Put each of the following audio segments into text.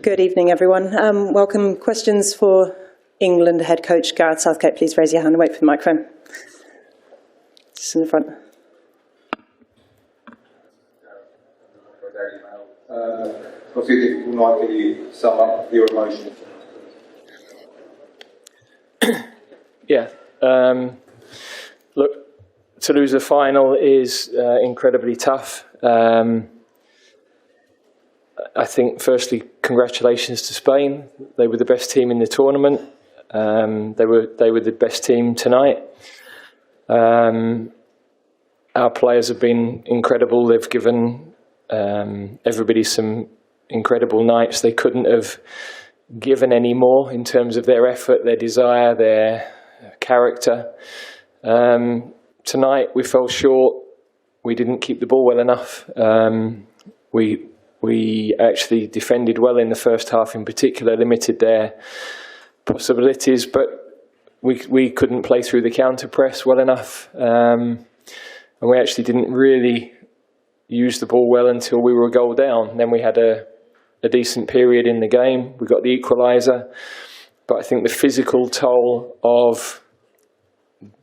Good evening, everyone. Welcome. Questions for England head coach Gareth Southgate. Please raise your hand and wait for the microphone. Just in the front. Obviously, a difficult night. Can you sum up your emotions? Yeah. Look, to lose a final is incredibly tough. I think, firstly, congratulations to Spain. They were the best team in the tournament. They were the best team tonight. Our players have been incredible. They've given everybody some incredible nights. They couldn't have given any more in terms of their effort, their desire, their character. Tonight we fell short. We didn't keep the ball well enough. We actually defended well in the first half, in particular, limited their possibilities, but we couldn't play through the counter press well enough, and we actually didn't really use the ball well until we were a goal down. Then we had a decent period in the game. We got the equalizer, but I think the physical toll of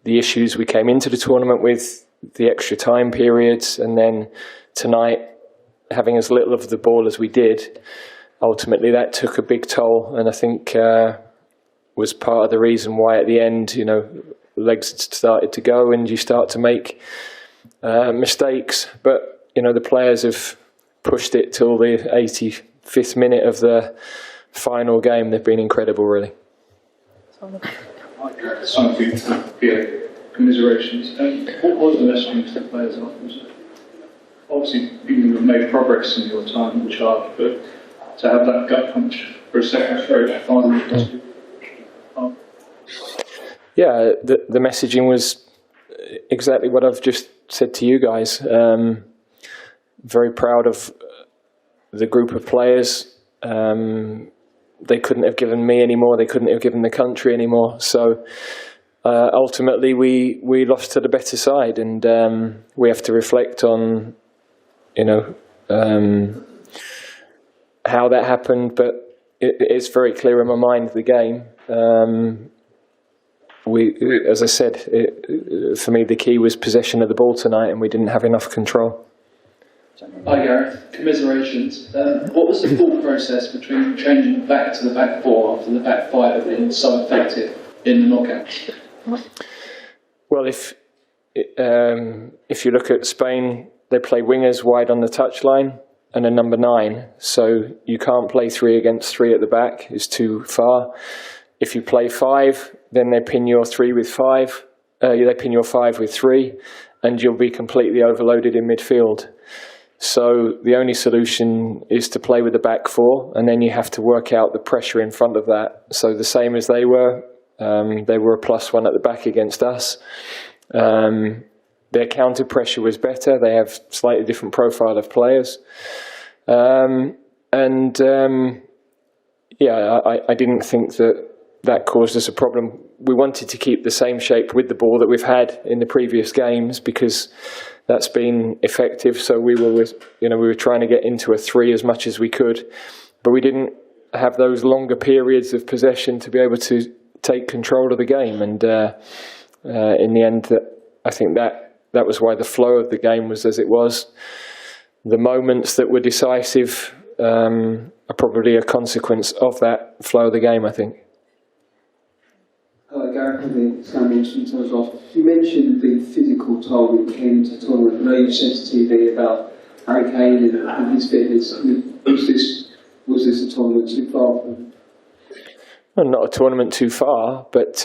the issues we came into the tournament with, the extra time periods, and then tonight having as little of the ball as we did, ultimately that took a big toll, and I think was part of the reason why at the end, you know, legs had started to go and you start to make mistakes. But, you know, the players have pushed it till the 85th minute of the final game. They've been incredible, really. Something to commiserations. What was the messaging to the players afterwards? Obviously, you have made progress in your time in charge, but to have that gut punch for a second straight final. Yeah, the messaging was exactly what I've just said to you guys. Very proud of the group of players. They couldn't have given me any more. They couldn't have given the country any more. So ultimately, we lost to the better side, and we have to reflect on, you know, how that happened. But it's very clear in my mind, the game. As I said, for me, the key was possession of the ball tonight, and we didn't have enough control. Hi Gareth, commiserations. What was the thought process between changing back to the back four after the back five had been so effective in the knockouts? Well, if you look at Spain, they play wingers wide on the touchline and a number 9. So you can't play 3 against 3 at the back. It's too far. If you play 5, then they pin your 3 with 5. They pin your 5 with 3, and you'll be completely overloaded in midfield. So the only solution is to play with the back 4, and then you have to work out the pressure in front of that. So the same as they were a +1 at the back against us. Their counter pressure was better. They have slightly different profile of players. Yeah, I didn't think that caused us a problem. We wanted to keep the same shape with the ball that we've had in the previous games, because that's been effective. So we were trying to get into a 3 as much as we could, but we didn't have those longer periods of possession to be able to take control of the game. And in the end, I think that was why the flow of the game was as it was. The moments that were decisive are probably a consequence of that flow of the game, I think. Hello, Gareth. I think Sam mentioned in terms of, you mentioned the physical toll when it came to tournament. I know you said to TV about Harry Kane and his fitness. Was this a tournament too far for him? Well, not a tournament too far, but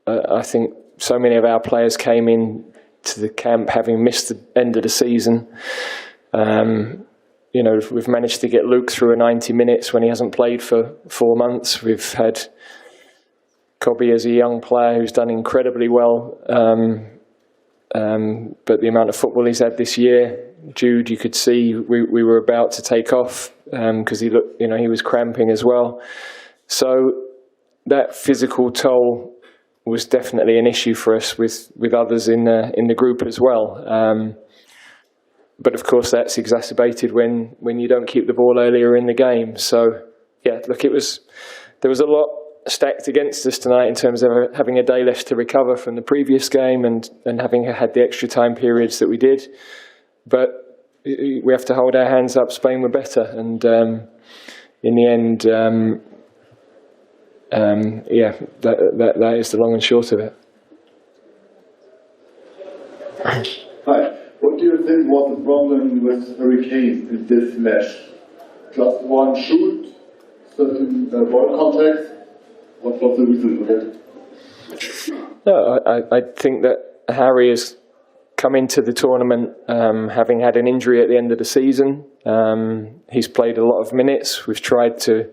I think so many of our players came in to the camp having missed the end of the season. We've managed to get Luke through a 90 minutes when he hasn't played for 4 months. We've had Kobe as a young player who's done incredibly well, but the amount of football he's had this year, Jude, you could see we were about to take off because he looked, he was cramping as well. So that physical toll was definitely an issue for us with others in the group as well. but of course that's exacerbated when you don't keep the ball earlier in the game. So yeah, look, there was a lot stacked against us tonight in terms of having a day less to recover from the previous game and having had the extra time periods that we did. But we have to hold our hands up. Spain were better, and in the end, yeah, that is the long and short of it. Hi. What do you think was the problem with Harry Kane in this match? Just one shoot, certain ball contact. What was the reason for that? No, I think that Harry has come into the tournament having had an injury at the end of the season. He's played a lot of minutes. We've tried to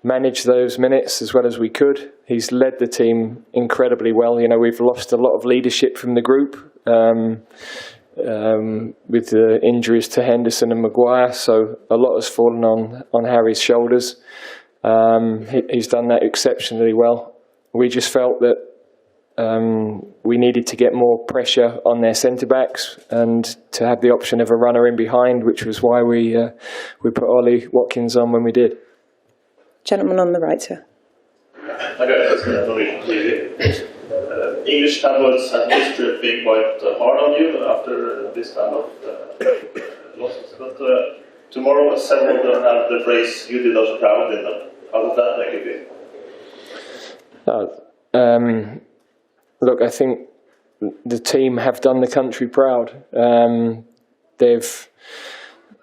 manage those minutes as well as we could. He's led the team incredibly well. You know, we've lost a lot of leadership from the group with the injuries to Henderson and Maguire, so a lot has fallen on Harry's shoulders. He's done that exceptionally well. We just felt that we needed to get more pressure on their centre-backs and to have the option of a runner in behind, which was why we put Ollie Watkins on when we did. Gentleman on the right here. English tabloids have a history of being quite hard on you after this kind of losses. But tomorrow, several of them have the phrase, "You did us proud" in them. How does that make you feel? Look, I think the team have done the country proud. They've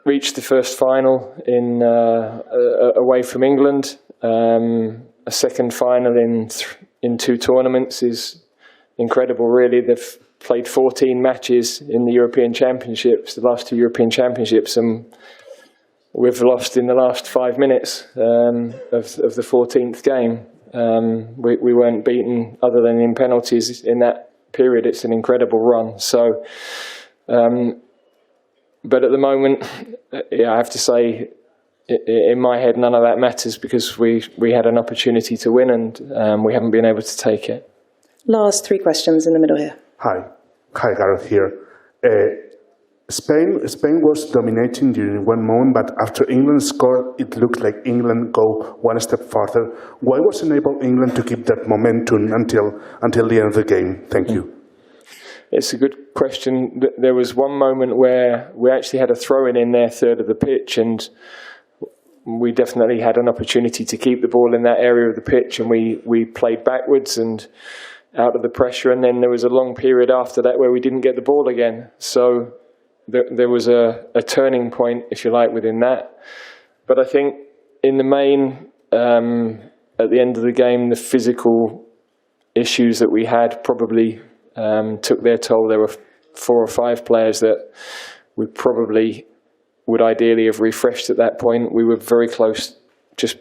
reached the first final away from England. A second final in 2 tournaments is incredible, really. They've played 14 matches in the European Championships, the last 2 European Championships, and we've lost in the last 5 minutes of the 14th game. We weren't beaten other than in penalties in that period. It's an incredible run. So, but at the moment, yeah, I have to say, in my head, none of that matters because we had an opportunity to win and we haven't been able to take it. Last 3 questions in the middle here. Hi, Gareth here. Spain was dominating during one moment, but after England scored, it looked like England go one step further. Why wasn't able England to keep that momentum until the end of the game? Thank you. It's a good question. There was one moment where we actually had a throw-in in their third of the pitch, and we definitely had an opportunity to keep the ball in that area of the pitch, and we played backwards and out of the pressure, and then there was a long period after that where we didn't get the ball again. So there was a turning point, if you like, within that. But I think in the main, at the end of the game, the physical issues that we had probably took their toll. There were 4 or 5 players that we probably would ideally have refreshed at that point. We were very close just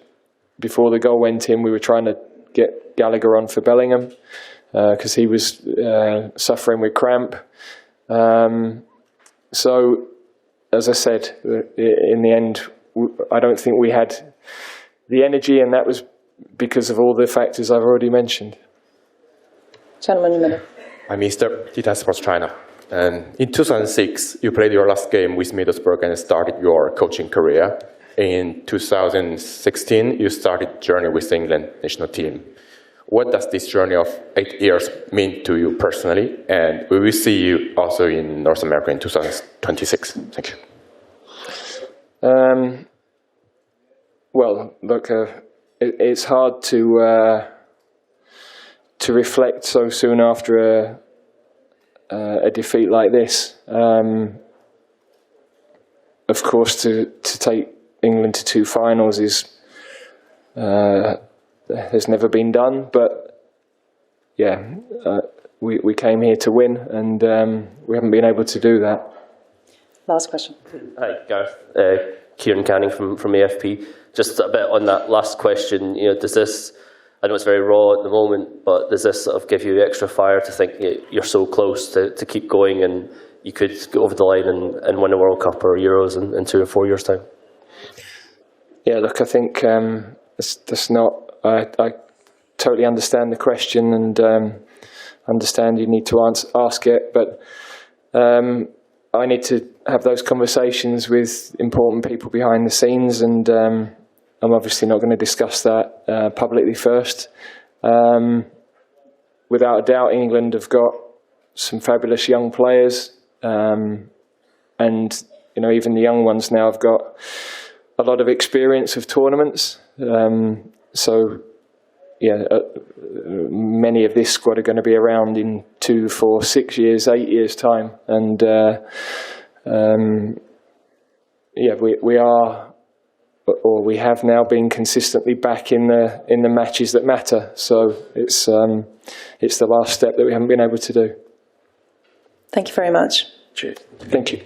before the goal went in. We were trying to get Gallagher on for Bellingham because he was suffering with cramp. So, as I said, in the end, I don't think we had the energy, and that was because of all the factors I've already mentioned. Gentleman in the middle. I'm Mr. Tita Sports China. And in 2006, you played your last game with Middlesbrough and started your coaching career. In 2016, you started journey with the England national team. What does this journey of 8 years mean to you personally? And we will see you also in North America in 2026. Thank you. Well, look, it's hard to reflect so soon after a defeat like this. Of course, to take England to 2 finals has never been done, but yeah, we came here to win, and we haven't been able to do that. Last question. Hi, Gareth. Kieran Canning from AFP. Just a bit on that last question. You know, does this? I know it's very raw at the moment, but does this sort of give you extra fire to think you're so close to keep going and you could go over the line and win a World Cup or Euros in 2 or 4 years' time? Yeah, look, I think that's not. I totally understand the question and understand you need to ask it, but I need to have those conversations with important people behind the scenes, and I'm obviously not going to discuss that publicly first. Without a doubt, England have got some fabulous young players, and even the young ones now have got a lot of experience of tournaments. Many of this squad are going to be around in 2, 4, 6 years, 8 years time, and we have now been consistently back in the matches that matter. So it's the last step that we haven't been able to do. Thank you very much. Cheers. Thank you.